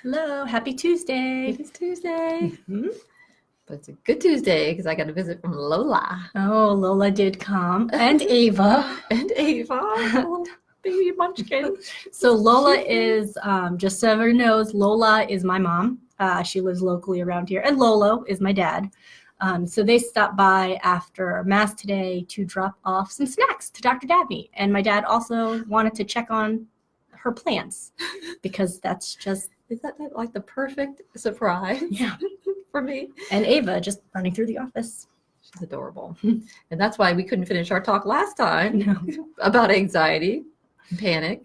Hello, happy Tuesday. It is Tuesday, Mhm. but it's a good Tuesday because I got a visit from Lola Oh, Lola did come, and Ava. and Ava, little baby munchkin. So Lola Cute. is, just so everyone knows, Lola is my mom. She lives locally around here, and Lolo is my dad. So they stopped by after Mass today to drop off some snacks to Dr. Dabney. And my dad also wanted to check on her plants because that's just, Is that like the perfect surprise yeah. for me? And Ava just running through the office. She's adorable. And that's why we couldn't finish our talk last time No. about anxiety and panic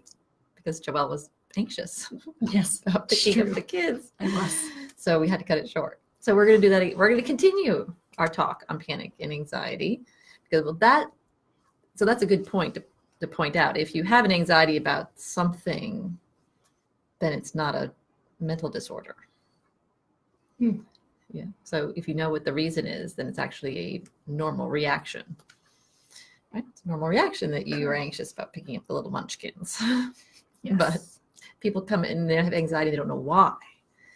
because Joelle was anxious Yes, about picking true. up the kids. I was. So we had to cut it short. So we're going to do that. We're going to continue our talk on panic and anxiety because so that's a good point to point out. If you have an anxiety about something, then it's not a mental disorder. Yeah. So if you know what the reason is, then it's actually a normal reaction. Right? It's a normal reaction that you are anxious about picking up the little munchkins. Yes. But people come in and they have anxiety, they don't know why.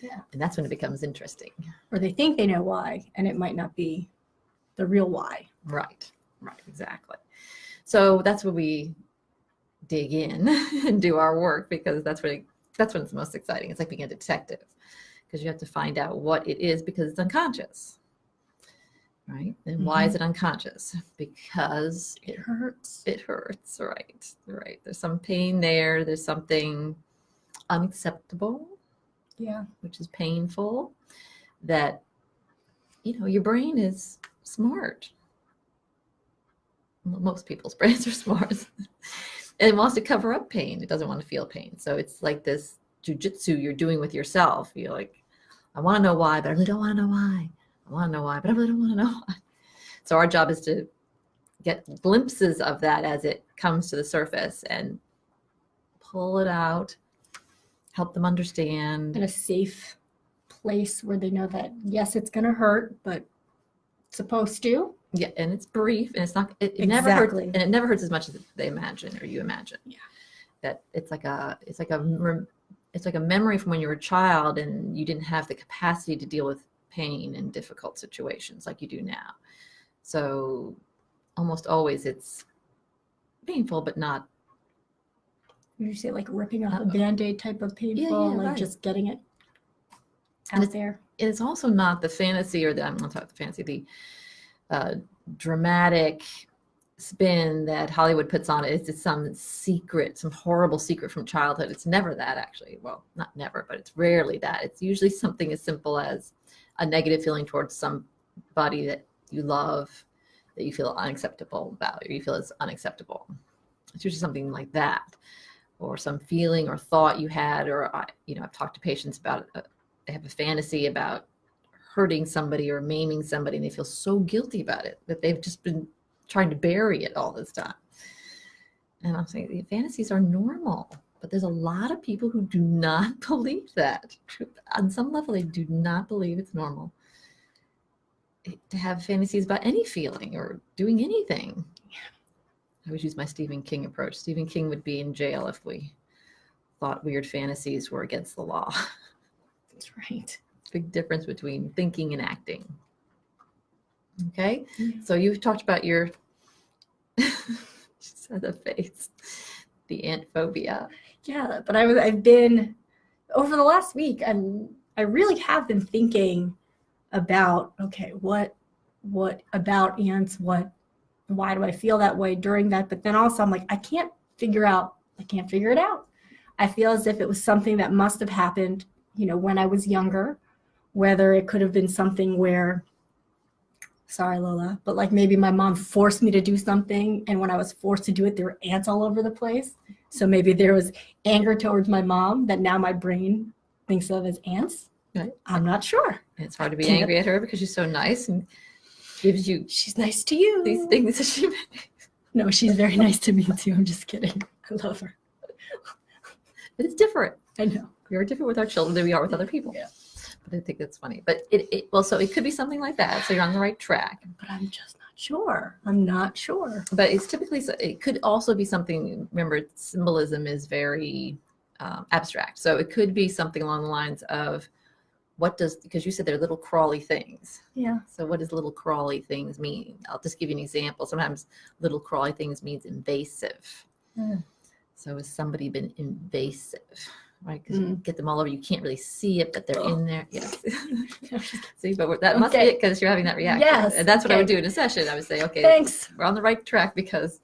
Yeah. And that's when it becomes interesting. Or they think they know why, and it might not be the real why. Right, exactly. So that's where we dig in and do our work because that's when it's most exciting. It's like being a detective because you have to find out what it is because it's unconscious. Right? And why is it unconscious? Because It hurts. It hurts, right. There's some pain there. There's something unacceptable. Yeah. Which is painful, that, your brain is smart. Well, most people's brains are smart. And it wants to cover up pain. It doesn't want to feel pain. So it's like this jujitsu you're doing with yourself. You're like, I want to know why, but I really don't want to know why. I want to know why, but I really don't want to know why. So our job is to get glimpses of that as it comes to the surface and pull it out, help them understand. In a safe place where they know that, yes, it's going to hurt, but it's supposed to. Yeah, and it's brief, and it's not. It never hurts, and it never hurts as much as they imagine or you imagine. Yeah, that it's like a memory from when you were a child and you didn't have the capacity to deal with pain in difficult situations like you do now. So almost always it's painful, but not. Would you say like ripping off a Band-Aid type of painful, yeah, like right. Just getting it out there? It's also not the fantasy or I'm not talking the fantasy, the dramatic spin that Hollywood puts on it. It's some secret, some horrible secret from childhood. It's never that, actually. Well, not never, but it's rarely that. It's usually something as simple as a negative feeling towards somebody that you love, that you feel unacceptable about, or you feel is unacceptable. It's usually something like that, or some feeling or thought you had, or I've talked to patients about they have a fantasy about hurting somebody or maiming somebody, and they feel so guilty about it that they've just been trying to bury it all this time. And I'm saying the fantasies are normal, but there's a lot of people who do not believe that. On some level, they do not believe it's normal to have fantasies about any feeling or doing anything. I always use my Stephen King approach. Stephen King would be in jail if we thought weird fantasies were against the law. That's right. Big difference between thinking and acting. Okay, Yeah. So you've talked about your she said the face, the ant phobia. Yeah, but I've been over the last week. I really have been thinking about, okay, what about ants? Why do I feel that way during that? But then also I'm like, I can't figure it out. I feel as if it was something that must have happened, when I was younger, whether it could have been something where, sorry, Lola, but like maybe my mom forced me to do something, and when I was forced to do it, there were ants all over the place. So maybe there was anger towards my mom that now my brain thinks of as ants. Right. I'm not sure. And it's hard to be angry at her because she's so nice and gives you She's nice to you. these things that she makes. No, she's very nice to me too. I'm just kidding. I love her. But it's different. I know. We are different with our children than we are with other people. Yeah. But I think that's funny. But so it could be something like that. So you're on the right track. But I'm just not sure. I'm not sure. But it's typically, it could also be something, remember, symbolism is very abstract. So it could be something along the lines of, because you said they're little crawly things. Yeah. So what does little crawly things mean? I'll just give you an example. Sometimes little crawly things means invasive. So has somebody been invasive? Right, because you get them all over. You can't really see it, but they're in there. Yes. See, but that must be it because you're having that reaction. Yes. And that's what I would do in a session. I would say, okay, Thanks. we're on the right track because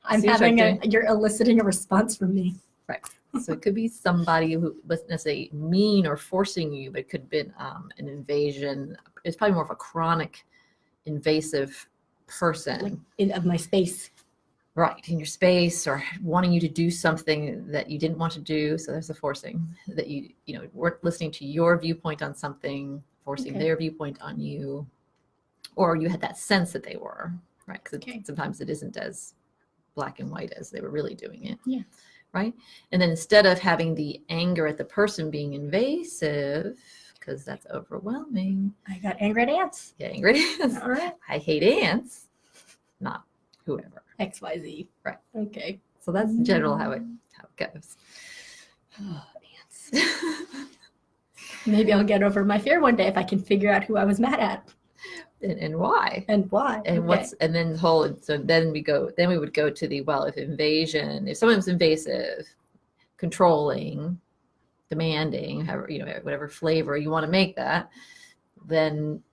I'm having you're eliciting a response from me. Right. So it could be somebody who wasn't necessarily mean or forcing you, but it could have been an invasion. It's probably more of a chronic invasive person. Of my space. Right, in your space, or wanting you to do something that you didn't want to do. So there's a forcing that you weren't listening to your viewpoint on something, forcing their viewpoint on you, or you had that sense that they were, right? Because sometimes it isn't as black and white as they were really doing it. Yeah. Right. And then instead of having the anger at the person being invasive, because that's overwhelming. I got angry at ants. Yeah, angry at ants. All right. I hate ants, not whoever. XYZ. Right. Okay. So that's in general how it goes. Oh, ants. Maybe I'll get over my fear one day if I can figure out who I was mad at. And why? And why? And and then then we would go to if someone was invasive, controlling, demanding, whatever flavor you want to make that, then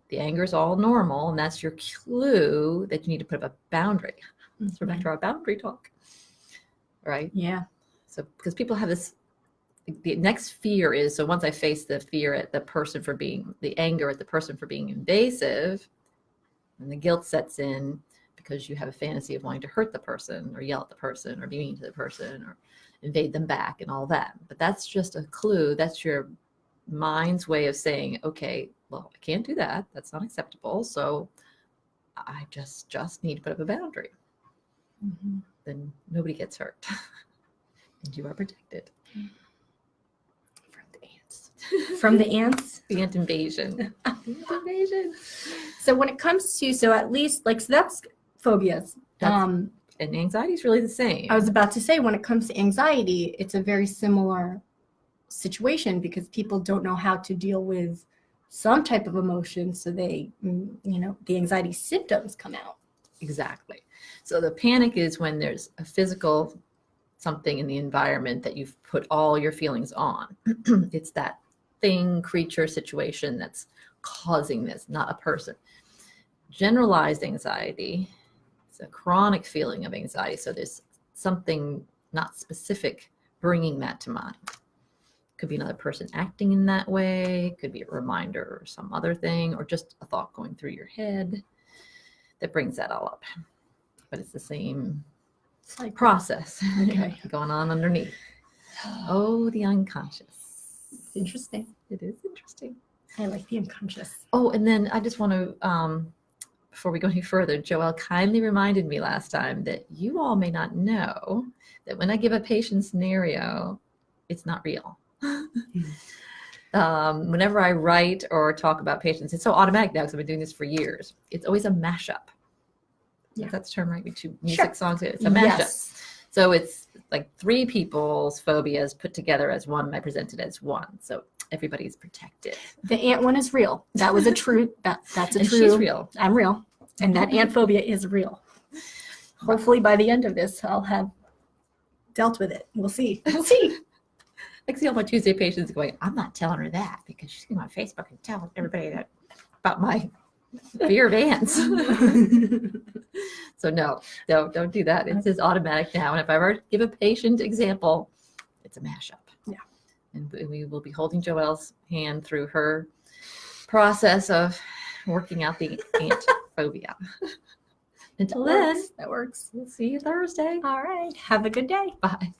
the anger is all normal, and that's your clue that you need to put up a boundary. So we're back to our boundary talk, right? Yeah. So because people have this, the next fear is, so once I face the fear at the anger at the person for being invasive, and the guilt sets in because you have a fantasy of wanting to hurt the person or yell at the person or be mean to the person or invade them back and all that. But that's just a clue. That's your mind's way of saying, okay, well, I can't do that. That's not acceptable. So I just need to put up a boundary. Then nobody gets hurt and you are protected. From the ants? The ant invasion. So when it comes to, so that's phobias. And anxiety is really the same. I was about to say, when it comes to anxiety, it's a very similar situation because people don't know how to deal with some type of emotion. So they, the anxiety symptoms come out. Exactly. So the panic is when there's a physical something in the environment that you've put all your feelings on. It's that thing, creature, situation that's causing this, not a person. Generalized anxiety is a chronic feeling of anxiety. So there's something not specific bringing that to mind. Could be another person acting in that way, could be a reminder or some other thing, or just a thought going through your head that brings that all up. But it's the same process going on underneath. Oh, the unconscious. It's interesting. It is interesting. I like the unconscious. Oh, and then I just want to, before we go any further, Joelle kindly reminded me last time that you all may not know that when I give a patient scenario, it's not real. Whenever I write or talk about patients, it's so automatic now because I've been doing this for years. It's always a mashup. Yeah. That's the term, right? Two music songs. It's a mashup. Yes. So it's like three people's phobias put together as one, and I present it as one. So everybody's protected. The ant one is real. That was a true. That's a and true. She's real. I'm real, and that ant phobia is real. Hopefully, by the end of this, I'll have dealt with it. We'll see. We'll see. I can see all my Tuesday patients going, I'm not telling her that because she's going on Facebook and tell everybody that about my fear of ants. So no, don't do that. It's just automatic now. And if I ever give a patient example, it's a mashup. Yeah. And we will be holding Joelle's hand through her process of working out the ant phobia. Until then, that works. We'll see you Thursday. All right. Have a good day. Bye.